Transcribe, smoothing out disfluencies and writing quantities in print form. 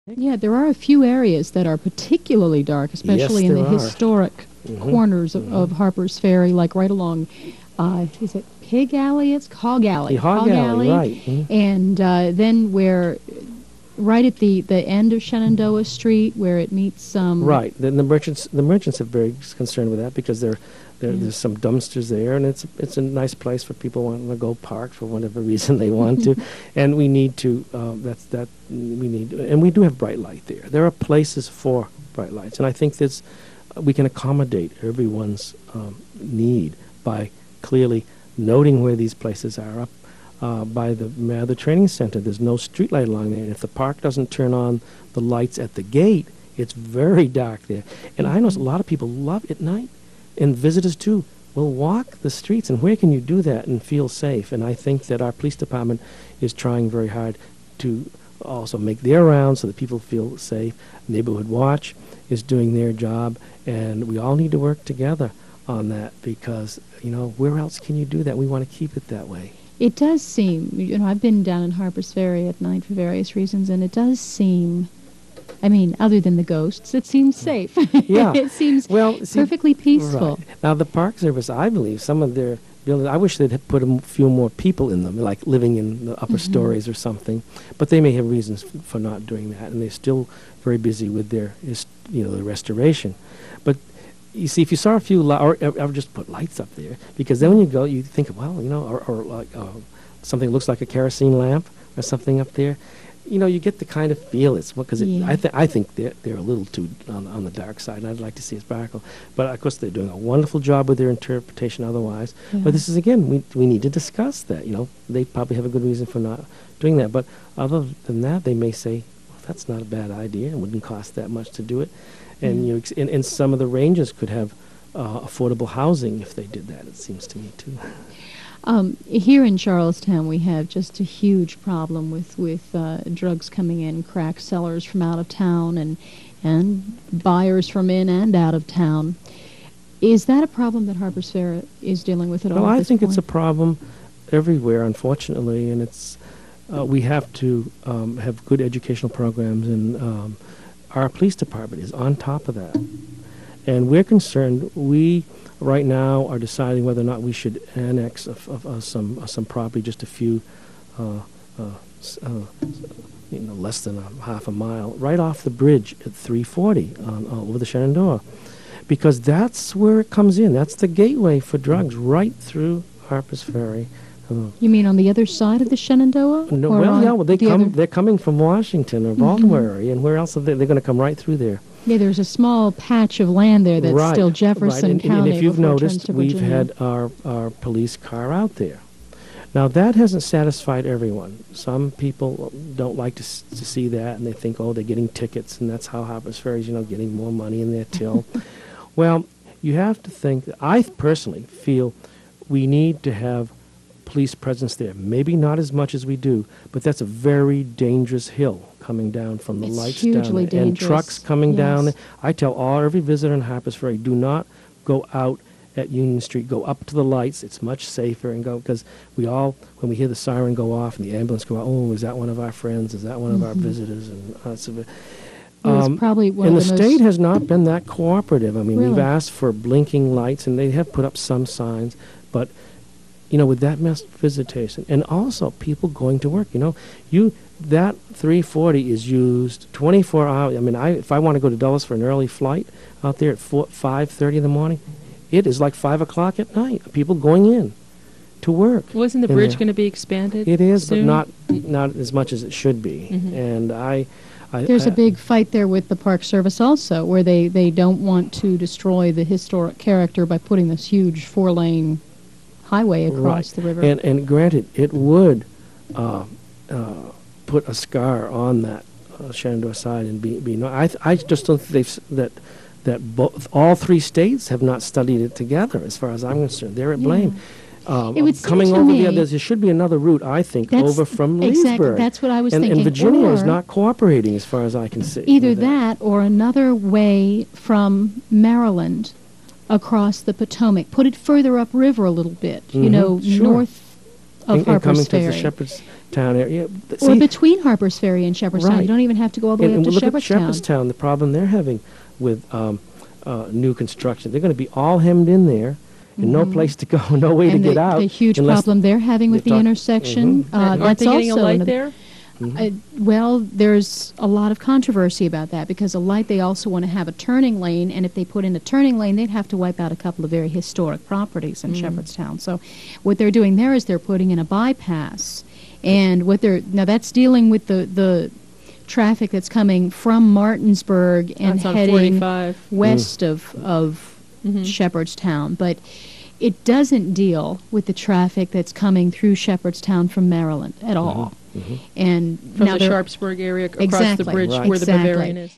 Yeah, there are a few areas that are particularly dark, especially in the historic corners of Harpers Ferry, like right along, is it Pig Alley? It's Hog Alley. Hog Alley, right. And then where, right at the end of Shenandoah Street, where it meets... right. Then the merchants are very concerned with that because there's some dumpsters there, and it's a nice place for people wanting to go park for whatever reason they want to, and we need to. And we do have bright light there. There are places for bright lights, and I think we can accommodate everyone's need by clearly noting where these places are. Up by the Mather Training Center, there's no street light along there, and if the park doesn't turn on the lights at the gate, it's very dark there. And I know a lot of people love at night. And visitors, too, will walk the streets. And where can you do that and feel safe? And I think that our police department is trying very hard to also make their rounds so that people feel safe. Neighborhood Watch is doing their job. And we all need to work together on that because, where else can you do that? We want to keep it that way. It does seem, I've been down in Harpers Ferry at night for various reasons, and it does seem... other than the ghosts, it seems safe. Yeah. It seems perfectly peaceful. Right. Now, the Park Service, I believe, some of their buildings, I wish they'd put a few more people in them, like living in the upper stories or something. But they may have reasons for not doing that, and they're still very busy with their, the restoration. But you see, if you saw a few, or just put lights up there, because then when you go, you think, or like something that looks like a kerosene lamp or something up there. You get the kind of feel because I think they're a little too on the dark side, and I'd like to see it sparkle. But of course, they're doing a wonderful job with their interpretation otherwise. Yeah. But this is again, we need to discuss that. They probably have a good reason for not doing that. But other than that, they may say, well, that's not a bad idea. It wouldn't cost that much to do it. And and some of the ranges could have affordable housing if they did that. It seems to me too. Here in Charlestown, we have just a huge problem with drugs coming in, crack sellers from out of town, and buyers from in and out of town. Is that a problem that Harpers Ferry is dealing with at all? Well, I think it's a problem everywhere, unfortunately, and it's we have to have good educational programs, and our police department is on top of that. And we're concerned. We right now are deciding whether or not we should annex some property, just a few, less than half a mile, right off the bridge at 340 over the Shenandoah, because that's where it comes in. That's the gateway for drugs, right through Harpers Ferry. You mean on the other side of the Shenandoah? No, they're coming from Washington or Baltimore area, and where else are they? They're going to come right through there. Yeah, there's a small patch of land there that's still Jefferson County. And if you've noticed, we've had our police car out there. Now, that hasn't satisfied everyone. Some people don't like to see that, and they think, they're getting tickets, and that's how Harpers Ferry is, getting more money in their till. Well, you have to think, I personally feel we need to have police presence there. Maybe not as much as we do, but that's a very dangerous hill coming down from the lights down there. And trucks coming down there. I tell every visitor in Harpers Ferry, do not go out at Union Street. Go up to the lights. It's much safer, and go, because when we hear the siren go off and the ambulance go out, is that one of our friends? Is that one of our visitors? And probably one and of the state has not been that cooperative. Really? We've asked for blinking lights, and they have put up some signs, but with that mass visitation, and also people going to work, that 340 is used 24 hours. If I want to go to Dulles for an early flight out there at 5:30 in the morning, it is like 5 o'clock at night. People going in to work. Wasn't the bridge going to be expanded? It is, soon? but not as much as it should be. And there's a big fight there with the Park Service also, where they don't want to destroy the historic character by putting this huge 4-lane highway across the river. And granted, it would put a scar on that Shenandoah side and be no. I just don't think that all three states have not studied it together. As far as I'm concerned, they're at blame. It would seem coming to over me there should be another route, I think, over from Leesburg. Exactly, that's what I was thinking. And Virginia is not cooperating, as far as I can see. Either that or another way from Maryland across the Potomac. Put it further upriver a little bit, Sure. north and coming Harpers to the Ferry. Shepherdstown area. Or between Harpers Ferry and Shepherdstown. Right. You don't even have to go all the way up and to look at Shepherdstown. Shepherdstown, the problem they're having with new construction. They're going to be all hemmed in there, and no place to go, no way to get out. The huge problem they're having with the intersection. Aren't they getting a light there? Well, there's a lot of controversy about that because a light, they also want to have a turning lane, and if they put in a turning lane, they'd have to wipe out a couple of very historic properties in Shepherdstown. So what they're doing there is they're putting in a bypass, and now that's dealing with the traffic that's coming from Martinsburg and That's on heading 45. west of Shepherdstown, but it doesn't deal with the traffic that's coming through Shepherdstown from Maryland at all. And From now the Sharpsburg area across the Exactly. bridge Right. where the Exactly. Bavarian is.